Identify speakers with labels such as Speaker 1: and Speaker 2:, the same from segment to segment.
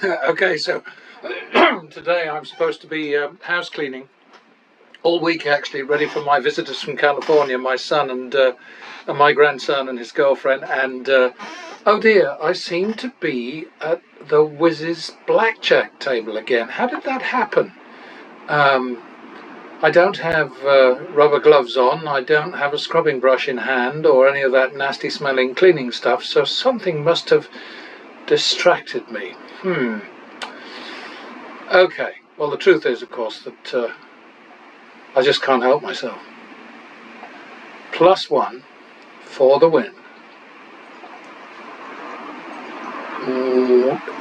Speaker 1: Okay, so today I'm supposed to be house cleaning all week, actually, ready for my visitors from California, my son and my grandson and his girlfriend. And oh dear, I seem to be at the WizBacc table again. How did that happen? I don't have rubber gloves on, I don't have a scrubbing brush in hand or any of that nasty smelling cleaning stuff, so something must have distracted me. Okay, well the truth is, of course, that I just can't help myself. +1 for the win.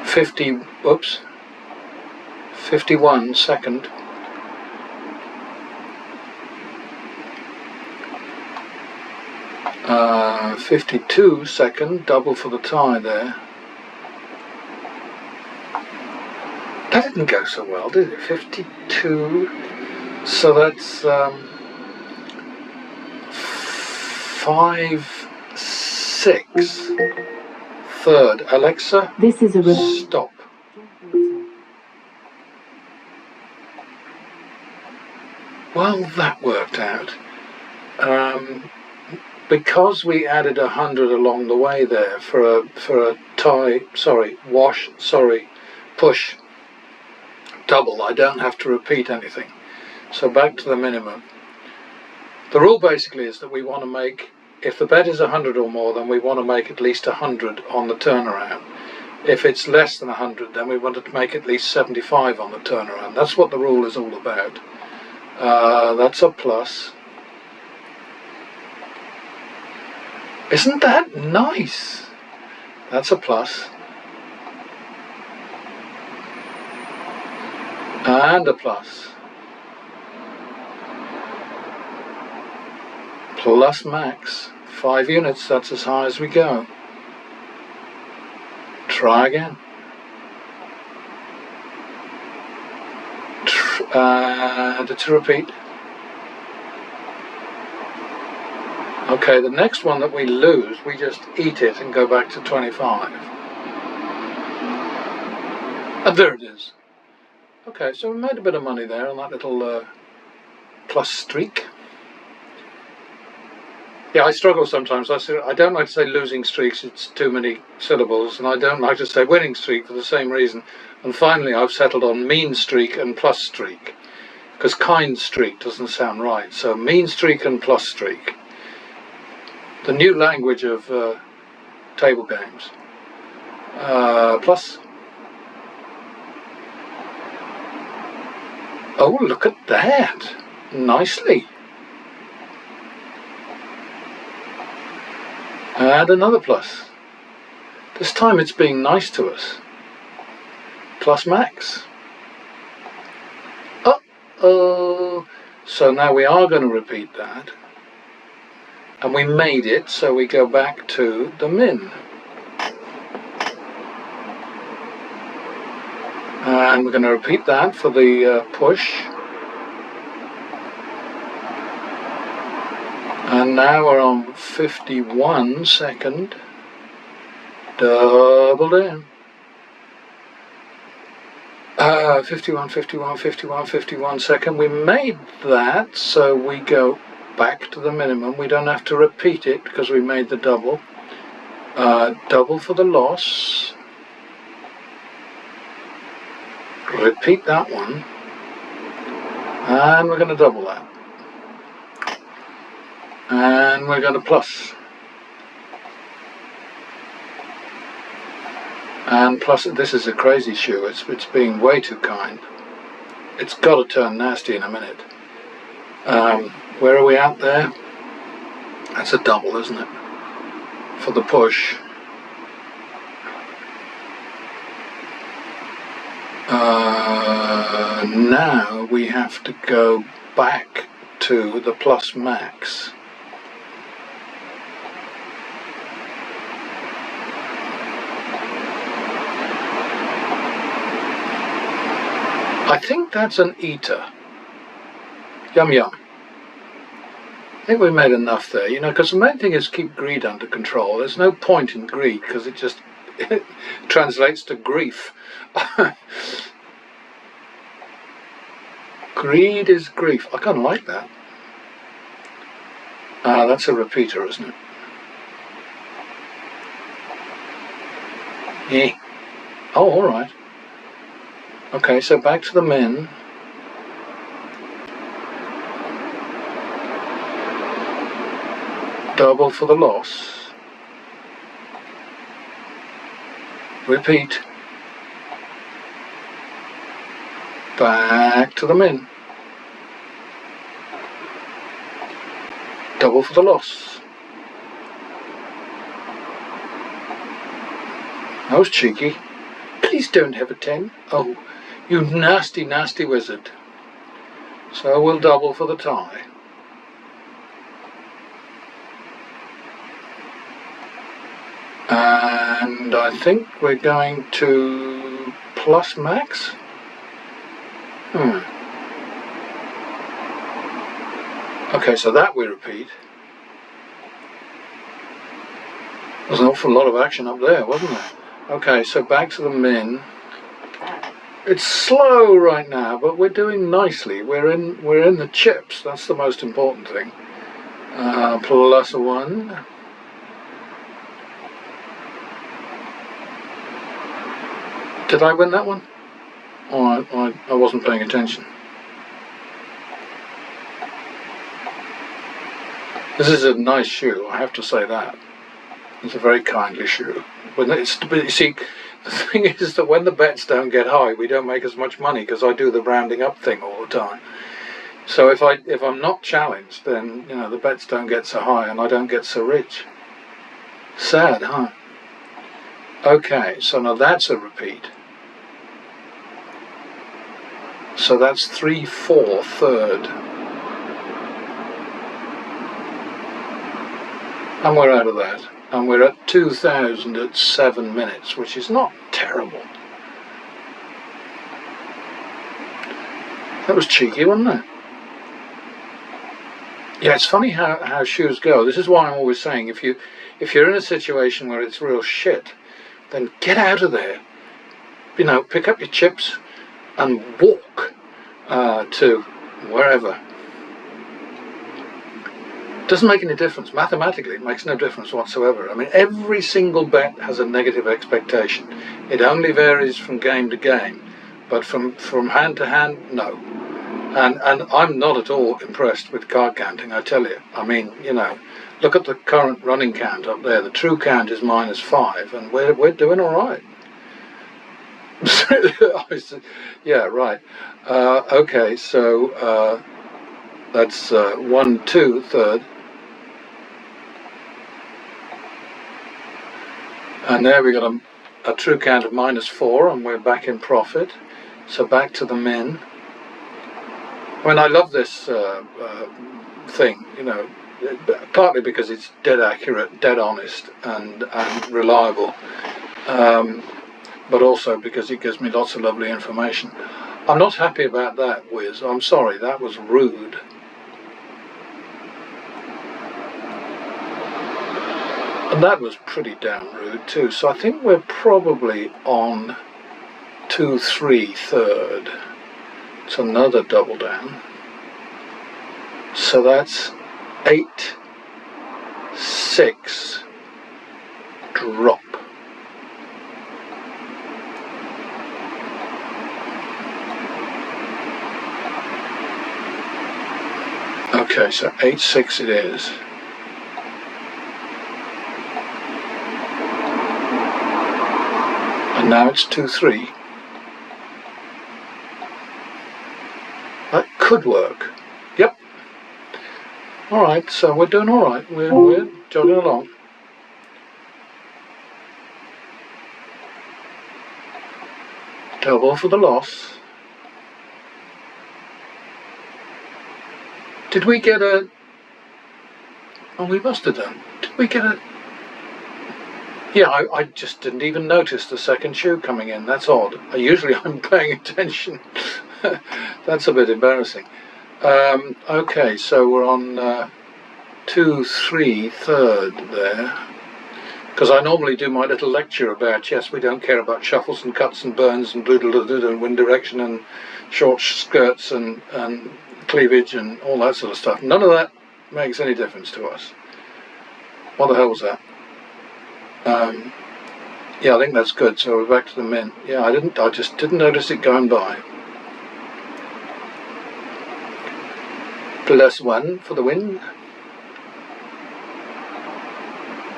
Speaker 1: 51 second. Uh, 52 second, double for the tie there. That didn't go so well, did it? 52, so that's 5, 6. Third, Alexa,
Speaker 2: this is a
Speaker 1: stop. Well, that worked out. Because we added 100 along the way there for a push double, I don't have to repeat anything. So back to the minimum. The rule basically is that we want to make, if the bet is 100 or more, then we want to make at least 100 on the turnaround. If it's less than 100, then we want to make at least 75 on the turnaround. That's what the rule is all about. That's a plus. Isn't that nice? That's a plus. And a plus. Plus max. 5 units, that's as high as we go. Try again. To repeat. Okay, the next one that we lose, we just eat it and go back to 25. And there it is. Okay, so we made a bit of money there on that little plus streak. Yeah, I struggle sometimes. I don't like to say losing streaks, it's too many syllables, and I don't like to say winning streak for the same reason. And finally I've settled on mean streak and plus streak, because kind streak doesn't sound right. So mean streak and plus streak. The new language of table games. Plus. Oh, look at that. Nicely. And another plus. This time it's being nice to us. Plus max. Uh-oh. So now we are going to repeat that. And we made it, so we go back to the min. And we're going to repeat that for the push. And now we're on 51 second. Double down. 51 second. We made that, so we go back to the minimum. We don't have to repeat it because we made the double. Double for the loss. Repeat that one. And we're going to double that. And we're going to plus. And plus, this is a crazy shoe. It's being way too kind. It's got to turn nasty in a minute. Where are we at there? That's a double, isn't it? For the push. Now we have to go back to the plus max. I think that's an eater. Yum yum. I think we made enough there, you know, because the main thing is keep greed under control. There's no point in greed because it just it translates to grief. Greed is grief. I kind of like that. That's a repeater, isn't it? Yeah. Oh, all right. Okay, so back to the min. Double for the loss. Repeat. Back to the min. Double for the loss. That was cheeky. Please don't have a 10. Oh, you nasty, nasty wizard. So we'll double for the tie. And I think we're going to plus max. Okay, so that we repeat. There's an awful lot of action up there, wasn't there? Okay, so back to the min. It's slow right now, but we're doing nicely. We're in the chips. That's the most important thing. Plus 1. Did I win that one? Oh, I wasn't paying attention. This is a nice shoe, I have to say that. It's a very kindly shoe. But you see, the thing is that when the bets don't get high, we don't make as much money because I do the rounding up thing all the time. So if I'm not challenged, then the bets don't get so high and I don't get so rich. Sad, huh? Okay, so now that's a repeat. So that's 3, 4, third. And we're out of that. And we're at 2,000 at 7 minutes, which is not terrible. That was cheeky, wasn't it? Yeah, it's funny how shoes go. This is why I'm always saying, if you're in a situation where it's real shit, then get out of there. Pick up your chips and walk to wherever. Doesn't make any difference. Mathematically, it makes no difference whatsoever. I mean, every single bet has a negative expectation. It only varies from game to game, but from hand to hand, no. And I'm not at all impressed with card counting, I tell you. I mean, look at the current running count up there. The true count is -5, and we're doing all right. Yeah, right. Okay, so that's 1, 2, third. And there we got a true count of -4, and we're back in profit. So back to the min. I mean, I love this thing, partly because it's dead accurate, dead honest, and reliable, but also because it gives me lots of lovely information. I'm not happy about that, Wiz. I'm sorry, that was rude. And that was pretty damn rude too. So I think we're probably on 2, 3, third. It's another double down. So that's 8, 6, drop. Okay, so 8, 6 it is. And now it's 2, 3. That could work. Yep. All right, so we're doing all right. We're jogging along. Double for the loss. Did we get a... Oh, we must have done. Did we get a... Yeah, I just didn't even notice the second shoe coming in. That's odd. Usually I'm paying attention. That's a bit embarrassing. Okay, so we're on 2, 3, third there. Because I normally do my little lecture about, yes, we don't care about shuffles and cuts and burns and and wind direction and short skirts and cleavage and all that sort of stuff. None of that makes any difference to us. What the hell was that? Yeah, I think that's good. So we're back to the min. Yeah, I just didn't notice it going by. +1 for the win.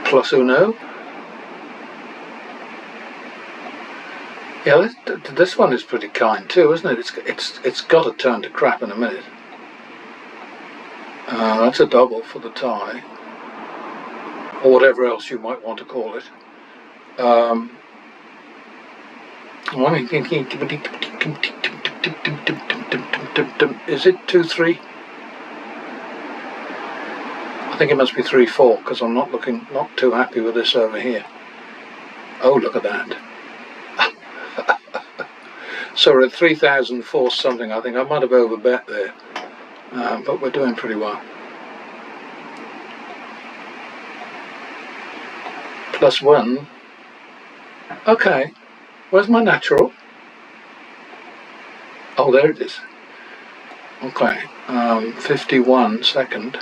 Speaker 1: +1. Yeah, this one is pretty kind too, isn't it? It's got to turn to crap in a minute. That's a double for the tie, or whatever else you might want to call it. Is it 2-3? I think it must be 3-4 because I'm not too happy with this over here. Oh, look at that. So we're at 3,004 something. I think I might have overbet there, but we're doing pretty well. +1. Okay, where's my natural? Oh, there it is. Okay, 51 second.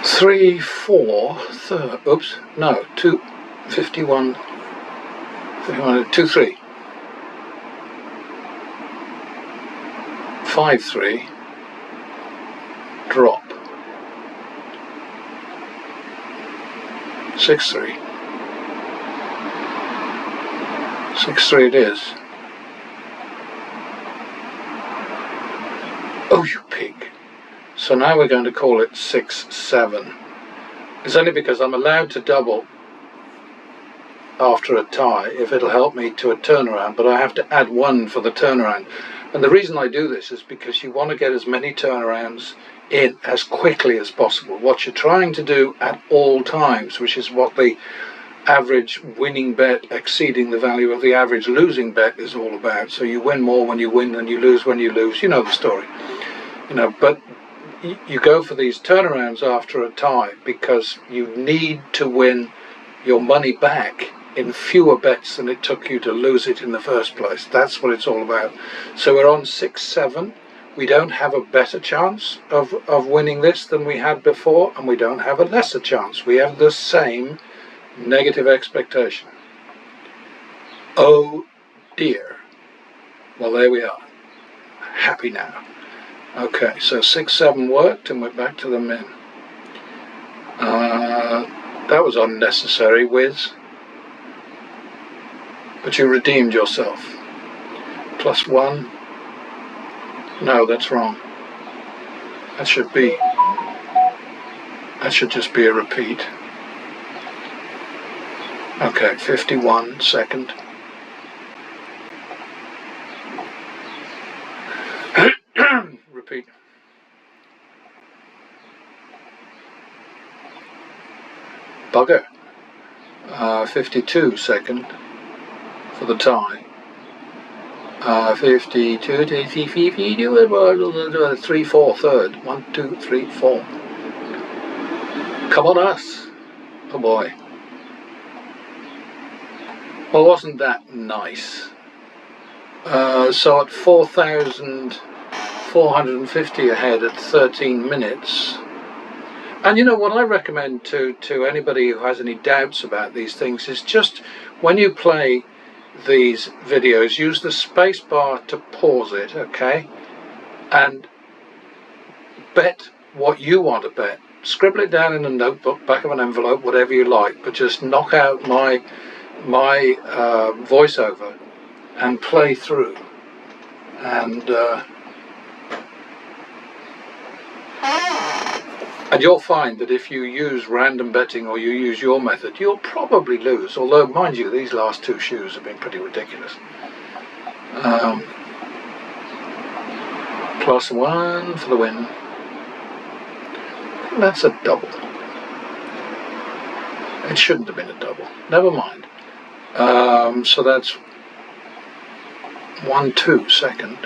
Speaker 1: 3-4 third. Oops, no, 51, 2-3. 5-3. Drop. 6-3. 6-3 it is. Oh, you pig. So now we're going to call it 6-7. It's only because I'm allowed to double after a tie if it'll help me to a turnaround, but I have to add 1 for the turnaround. And the reason I do this is because you want to get as many turnarounds in as quickly as possible. What you're trying to do at all times, which is what the average winning bet exceeding the value of the average losing bet is all about. So you win more when you win than you lose when you lose. You know the story. But you go for these turnarounds after a tie because you need to win your money back in fewer bets than it took you to lose it in the first place. That's what it's all about. So we're on 6-7. We don't have a better chance of winning this than we had before, and we don't have a lesser chance. We have the same negative expectation. Oh dear. Well, there we are. Happy now. Okay, so 6-7 worked, and we're back to the min. That was unnecessary, Wiz. But you redeemed yourself. +1. No, that's wrong. That should just be a repeat. Okay, 51 second. Repeat. Bugger. 52 second for the tie. 52, 3-4 third. 1, 2, 3, 4. Come on, us. Oh boy. Well, wasn't that nice? So at 4,450 ahead at 13 minutes. And you know what I recommend to anybody who has any doubts about these things is just when you play these videos, use the space bar to pause it, okay? And bet what you want to bet. Scribble it down in a notebook, back of an envelope, whatever you like, but just knock out my voiceover and play through. And you'll find that if you use random betting or you use your method, you'll probably lose. Although, mind you, these last 2 shoes have been pretty ridiculous. +1 for the win. That's a double. It shouldn't have been a double. Never mind. So that's 1-2 second.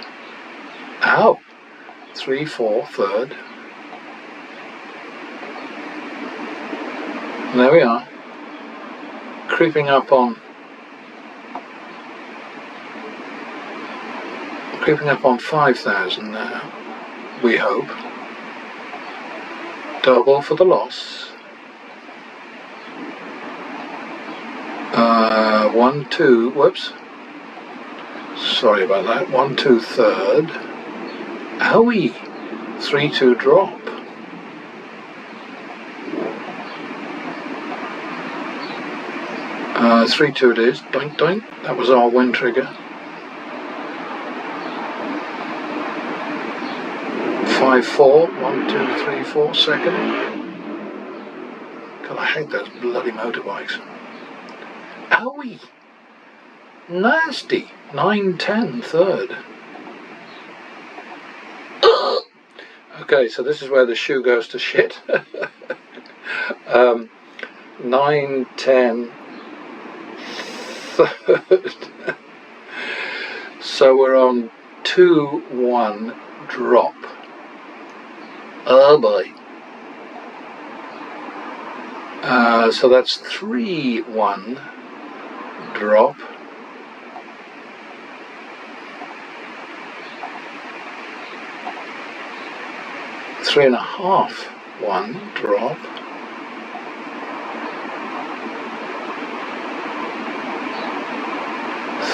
Speaker 1: Ow. 3-4 third. And there we are, creeping up on 5,000 now, we hope. Double for the loss. 1, 2, whoops. Sorry about that. 1, 2, third. Owie! 3, 2 drop. Uh, 3, 2 it is. Doink, doink. That was our win trigger. 5, 4. 1, 2, 3, 4. Second. God, I hate those bloody motorbikes. Owie! Nasty. 9, 10, third. Okay, so this is where the shoe goes to shit. 9, 10, third. So we're on 2, 1 drop. Oh boy. So that's 3, 1 drop. 3.5, 1 drop.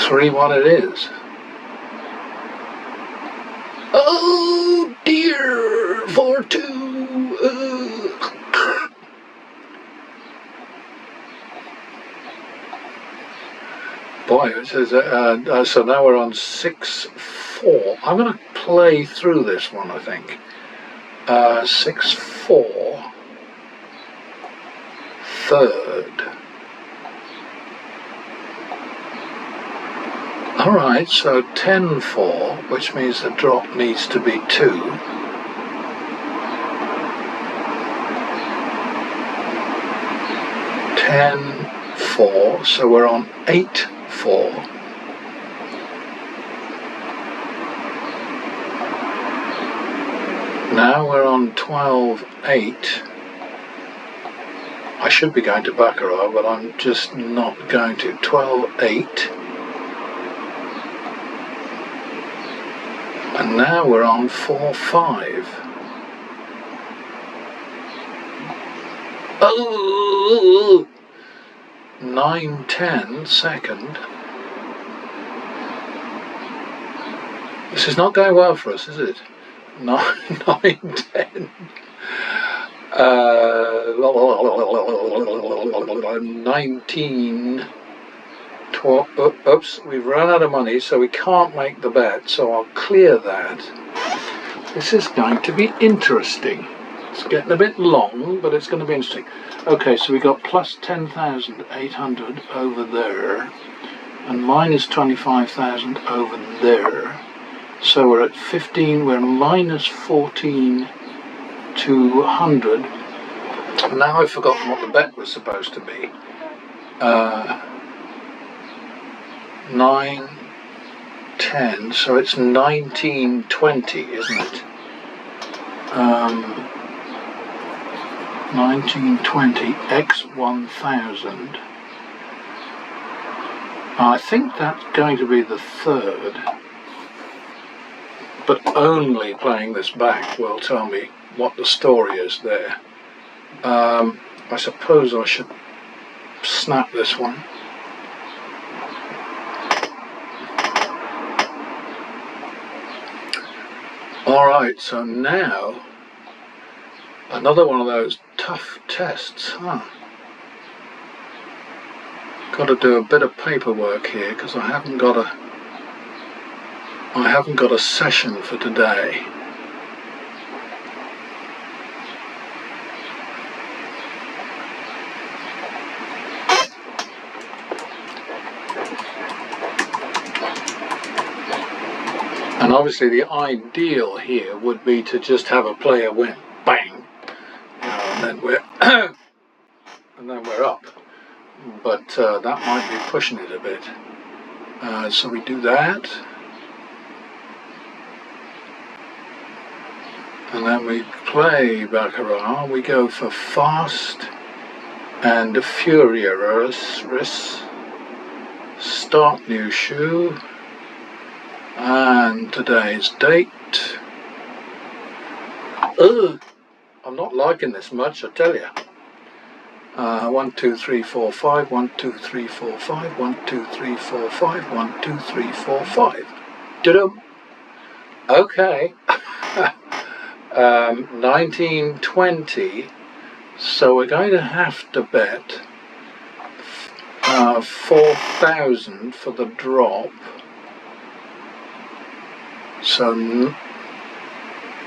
Speaker 1: 3, 1 it is. Oh dear, 4, 2. Boy, it says, so now we're on 6, 4. I'm going to play through this one, I think. 6, 4, third. Alright, so 10, 4, which means the drop needs to be 2. 10, 4, so we're on 8, 4. Now we're on 12, 8. I should be going to baccarat, but I'm just not going to. 12, 8. And now we're on 4, 5. Oh! 9, 10, second. This is not going well for us, is it? 9, 10. 19. 12. Oops, we've run out of money, so we can't make the bet, so I'll clear that. This is going to be interesting. It's getting a bit long, but it's going to be interesting. Okay, so we got plus 10,800 over there, and minus 25,000 over there. So we're at 15, we're minus 14,200. Now I've forgotten what the bet was supposed to be. 9, 10, so it's 1920, isn't it? 1920 x 1000. I think that's going to be the third, but only playing this back will tell me what the story is there. I suppose I should snap this one. Alright, so now another one of those tough tests, huh? Got to do a bit of paperwork here because I haven't got a session for today. And obviously the ideal here would be to just have a player win, bang, and then we're up. But that might be pushing it a bit. So we do that, and then we play baccarat. We go for fast and a Furious. Start new shoe, and today's date. Ugh, I'm not liking this much, I tell you. 1, 2, 3, 4, 5. 1, 2, 3, 4, 5. 1, 2, 3, 4, 5. 1, 2, 3, 4, 5. Da-dum. Okay. 1920. So we're going to have to bet 4,000 for the drop. So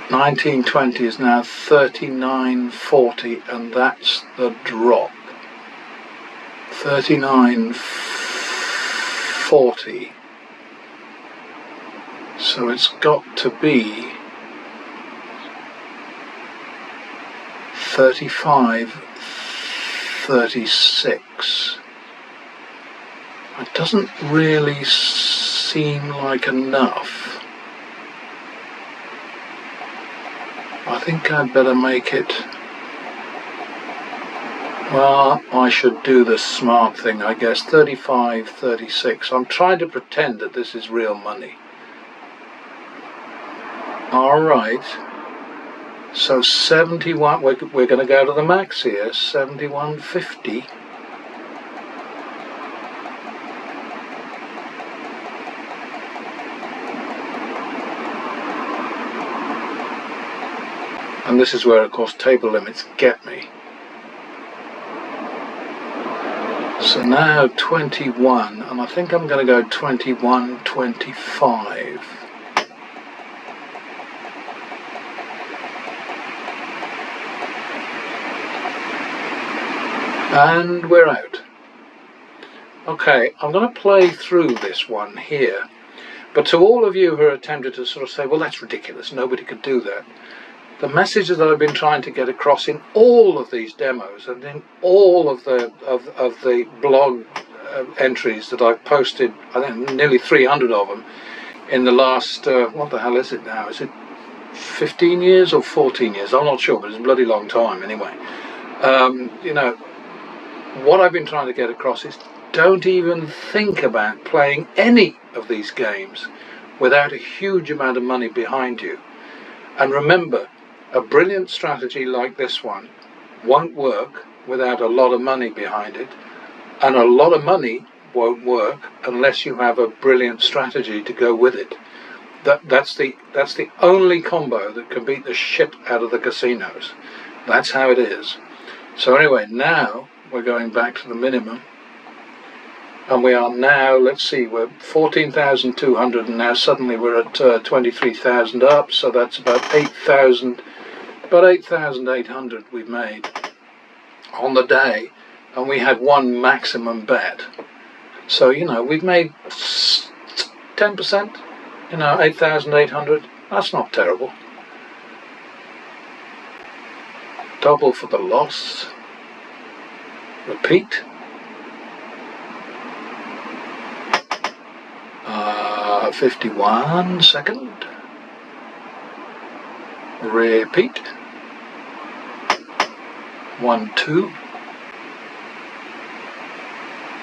Speaker 1: 1920 is now 39.40, and that's the drop. 39.40. So it's got to be 35.36. It doesn't really seem like enough. I think I'd better make it. Well, I should do the smart thing, I guess. 35.36. I'm trying to pretend that this is real money. Alright. So 71, we're going to go to the max here. 71.50. And this is where, of course, table limits get me. So now 21, and I think I'm going to go 21.25. And we're out. Okay, I'm going to play through this one here. But to all of you who are tempted to sort of say, well, that's ridiculous, nobody could do that. The message that I've been trying to get across in all of these demos and in all of the blog entries that I've posted, I think nearly 300 of them, in the last, what the hell is it now? Is it 15 years or 14 years? I'm not sure, but it's a bloody long time anyway. You know, what I've been trying to get across is don't even think about playing any of these games without a huge amount of money behind you. And remember, a brilliant strategy like this one won't work without a lot of money behind it, and a lot of money won't work unless you have a brilliant strategy to go with it. That's the only combo that can beat the shit out of the casinos. That's how it is. So anyway, now we're going back to the minimum, and we are now, let's see, we're 14,200, and now suddenly we're at 23,000 up, so that's about 8,800 we've made on the day, and we had one maximum bet. So, you know, we've made 10%, you know, 8,800. That's not terrible. Double for the loss. Repeat. 51 second. Repeat. 1, 2.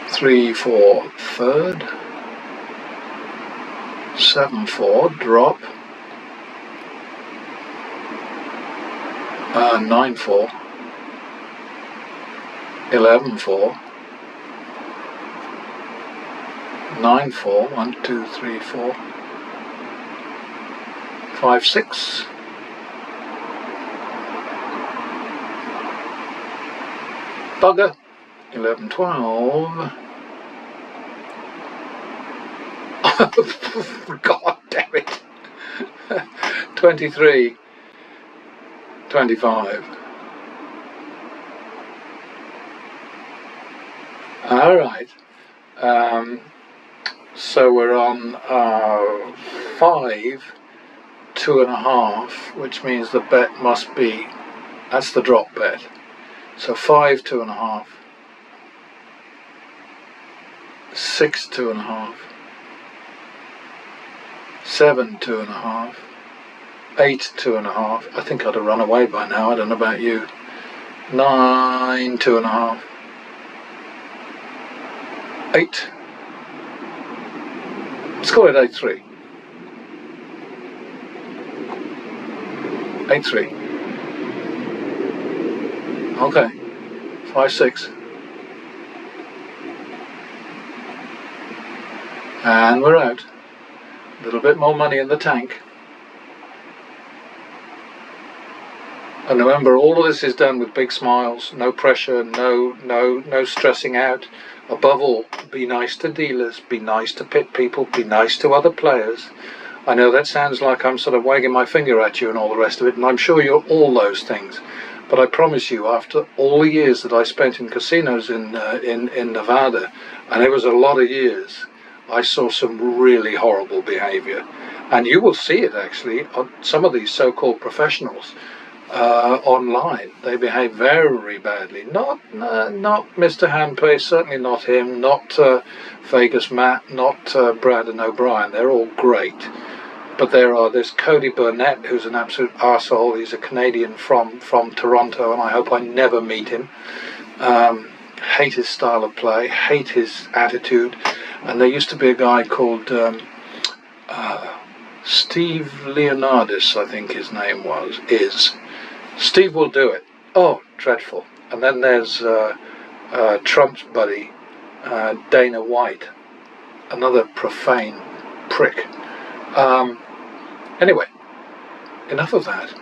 Speaker 1: 3, 4 third. 7, 4 drop. 9, 4. 11, 4. 9, 4. 1, 2, 3, 4. 5, 6. Bugger. 11, 12. God damn it. 23. 25. All right. So we're on 5, 2.5, which means the bet must be, that's the drop bet. So 5, 2.5. 6, 2.5. 7, 2.5. 8, 2.5. I think I'd have run away by now. I don't know about you. 9, 2.5. 8. Let's call it 8-3. 8-3. Okay. 5-6. And we're out. A little bit more money in the tank. And remember, all of this is done with big smiles, no pressure, no stressing out. Above all, be nice to dealers, be nice to pit people, be nice to other players. I know that sounds like I'm sort of wagging my finger at you and all the rest of it, and I'm sure you're all those things. But I promise you, after all the years that I spent in casinos in Nevada, and it was a lot of years, I saw some really horrible behaviour. And you will see it actually on some of these so-called professionals. Online, they behave very badly. Not Mr. Handpace, certainly not him, not Vegas Matt, not Brandon O'Brien. They're all great, but there are this Cody Burnett, who's an absolute arsehole. He's a Canadian from Toronto, and I hope I never meet him. Hate his style of play, hate his attitude. And there used to be a guy called Steve Leonardis, I think his name is. Steve will do it. Oh, dreadful. And then there's Trump's buddy, Dana White, another profane prick. Anyway, enough of that.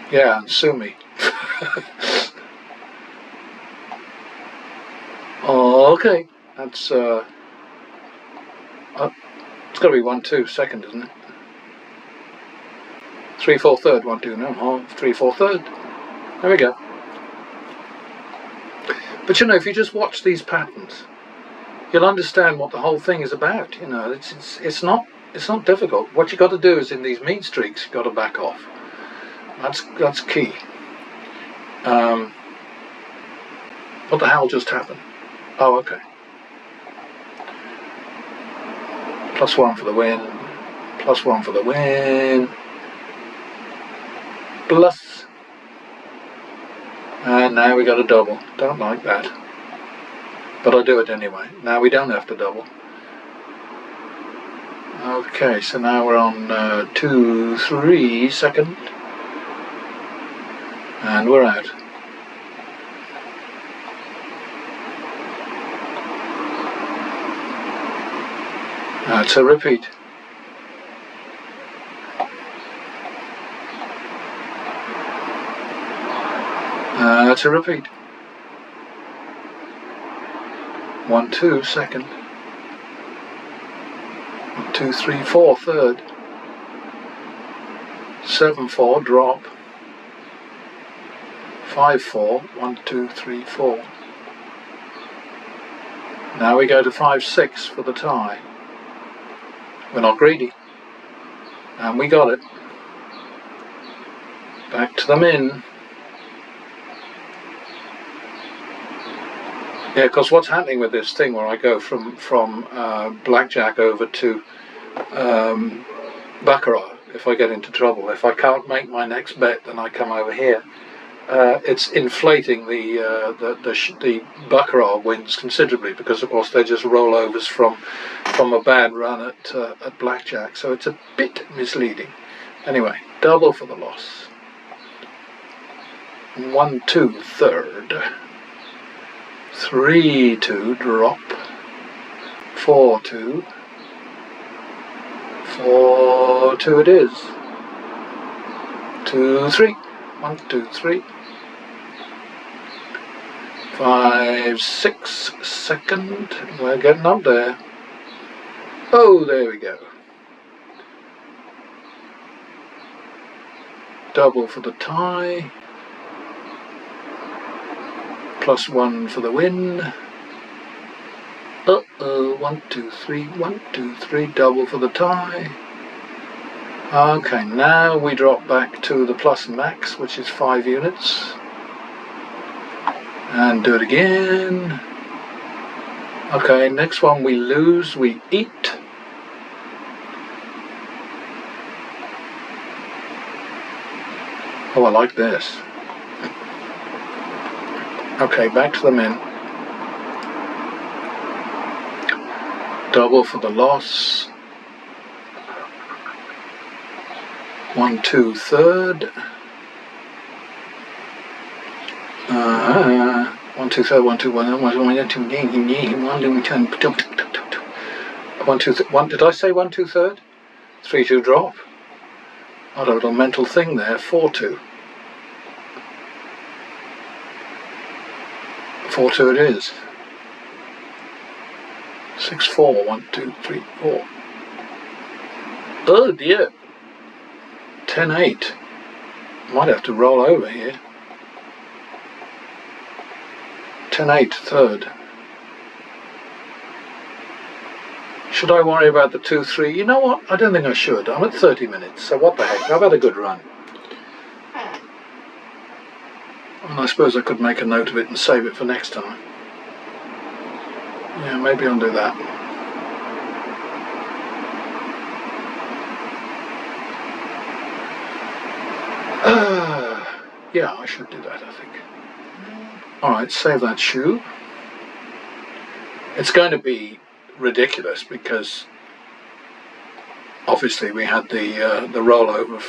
Speaker 1: Yeah, and sue me. Okay, that's it's got to be 1-2 second, isn't it? 3-4 third, 1-2, no, 3-4 third. There we go. But you know, if you just watch these patterns, you'll understand what the whole thing is about. You know, it's not difficult. What you got to do is in these mean streaks, you got to back off. That's key. What the hell just happened? Oh, okay. +1 for the win. +1 for the win. Plus. And now we got a double. Don't like that. But I'll do it anyway. Now we don't have to double. Okay, so now we're on 2-3 second. And we're out. That's a repeat. That's a repeat. 1-2 second. 1-2-3-4 third. 7-4 drop. 5-4. 1-2-3-4. Now we go to 5-6 for the tie. We're not greedy. And we got it. Back to the min. Yeah, because what's happening with this thing where I go from blackjack over to baccarat, if I get into trouble, if I can't make my next bet, then I come over here. It's inflating the baccarat wins considerably, because of course they're just rollovers from a bad run at blackjack, so it's a bit misleading. Anyway, double for the loss. 1-2 third. 3-2 drop. 4-2. 4-2 it is. 2-3. 1-2-3. 5-6 second. We're getting up there. Oh, there we go. Double for the tie. +1 for the win. Uh-oh, 1-2-3, 1-2-3, double for the tie. Okay, now we drop back to the plus max, which is 5 units. And do it again. Okay, next one we lose, we eat. Oh, I like this. Okay, back to the min. double for the loss. 1 2 third. 1 2 third. 1 2 1 1 1 2 1. Did I say 1 2 third? 3 2 drop. Odd little mental thing there. 4 2. 4 2 it is. 6 4. 1 2 3 4. Oh dear. 10 8. Might have to roll over here. 10 8 third. Should I worry about the 2 3? You know what? I don't think I should. I'm at 30 minutes, so what the heck? I've had a good run. And I suppose I could make a note of it and save it for next time. Yeah, maybe I'll do that. Yeah, I should do that, I think. Alright, save that shoe. It's going to be ridiculous because obviously we had the rollover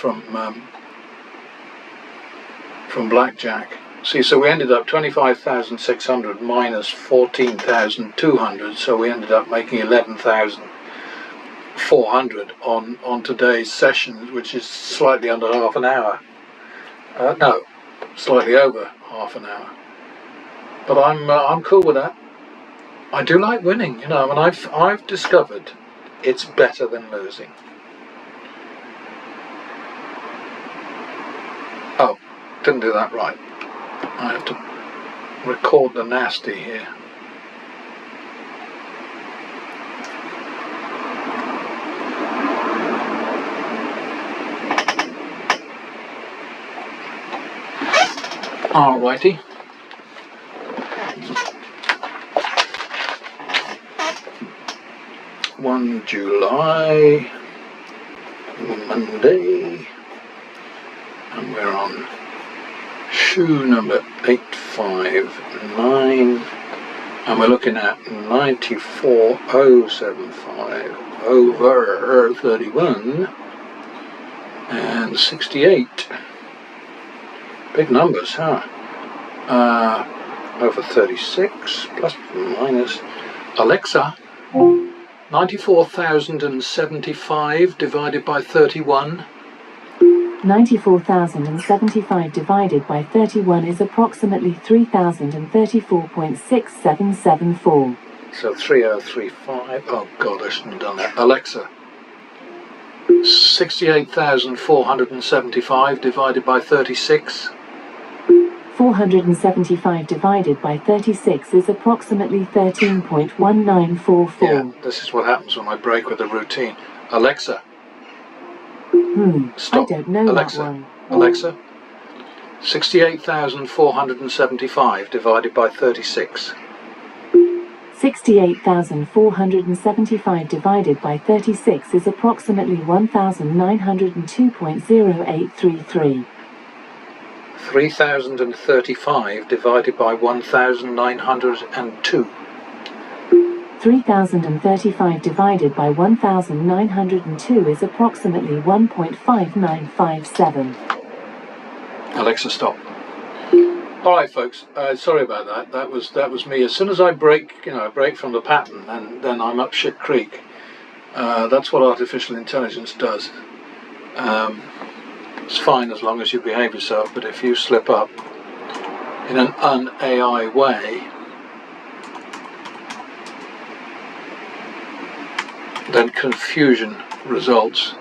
Speaker 1: from blackjack. See, so we ended up 25,600 minus 14,200, so we ended up making 11,400 on today's session, which is slightly under half an hour. No, slightly over half an hour. But I'm cool with that. I do like winning, you know, and I've discovered it's better than losing. Oh, didn't do that right. I have to record the nasty here. Alrighty. July, Monday, and we're on shoe number 859, and we're looking at 94,075 over 31 and 68. Big numbers, huh? Over 36 plus minus. Alexa, 94,075 divided by 31.
Speaker 2: 94,075 divided by 31 is approximately 3,034.6774.
Speaker 1: So 3035. Oh God, I shouldn't have done that. Alexa, 68,475 divided by 36.
Speaker 2: 475 divided by 36 is approximately 13.1944.
Speaker 1: Yeah, this is what happens when I break with the routine. Alexa. Stop.
Speaker 2: I don't know
Speaker 1: Alexa.
Speaker 2: that one.
Speaker 1: Alexa. 68,475 divided by 36.
Speaker 2: 68,475 divided by 36 is approximately 1,902.0833.
Speaker 1: 3,035 divided by 1,902.
Speaker 2: 3,035 divided by 1,902 is approximately 1.5957.
Speaker 1: Alexa, stop. All right, folks. Sorry about that. That was me. As soon as I break from the pattern, and then I'm up shit creek. That's what artificial intelligence does. It's fine as long as you behave yourself, but if you slip up in an un-AI way, then confusion results.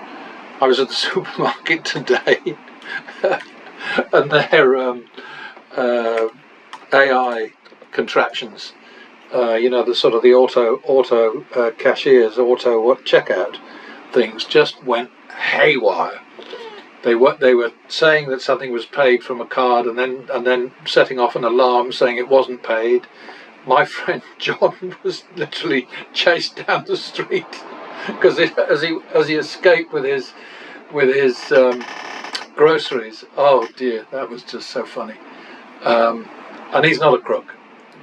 Speaker 1: I was at the supermarket today and their AI contraptions, the sort of the auto cashiers, auto checkout things just went haywire. They were saying that something was paid from a card, and then setting off an alarm saying it wasn't paid. My friend John was literally chased down the street because as he escaped with his groceries. Oh dear, that was just so funny. And he's not a crook.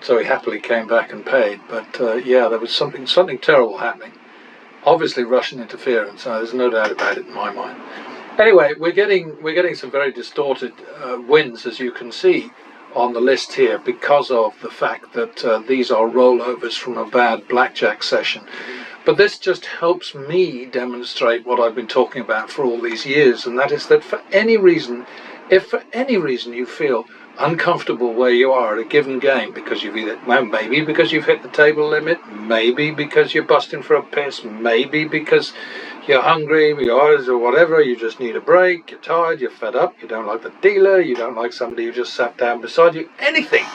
Speaker 1: so he happily came back and paid. But yeah, there was something terrible happening. Obviously Russian interference. There's no doubt about it in my mind. Anyway, we're getting some very distorted wins, as you can see on the list here, because of the fact that these are rollovers from a bad blackjack session. But this just helps me demonstrate what I've been talking about for all these years, and that is that for any reason, if for any reason you feel uncomfortable where you are at a given game, because you've either, well, maybe because you've hit the table limit, maybe because you're busting for a piss, maybe because you're hungry, or whatever, you just need a break, you're tired, you're fed up, you don't like the dealer, you don't like somebody who just sat down beside you, anything,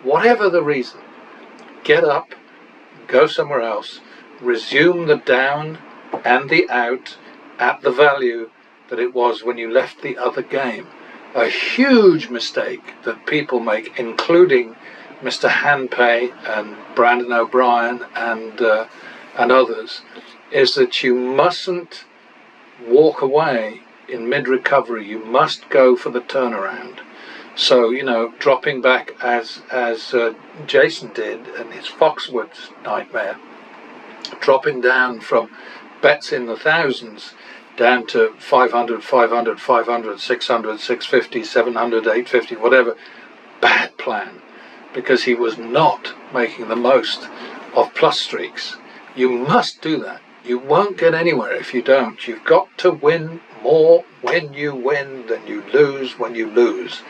Speaker 1: whatever the reason, get up, go somewhere else, resume the down and the out at the value that it was when you left the other game. A huge mistake that people make, including Mr. Handpay and Brandon O'Brien and others, is that you mustn't walk away in mid-recovery. You must go for the turnaround. So, you know, dropping back as Jason did in his Foxwoods nightmare, dropping down from bets in the thousands down to 500, 500, 500, 600, 650, 700, 850, whatever. Bad plan, because he was not making the most of plus streaks. You must do that. You won't get anywhere if you don't. You've got to win more when you win than you lose when you lose.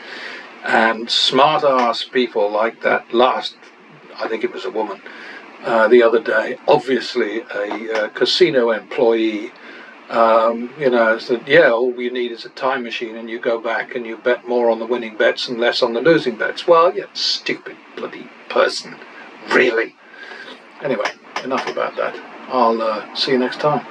Speaker 1: And smart ass people like that last, I think it was a woman, the other day, obviously a casino employee, you know, said, yeah, all you need is a time machine and you go back and you bet more on the winning bets and less on the losing bets. Well, you stupid bloody person, really. Anyway, enough about that. I'll see you next time.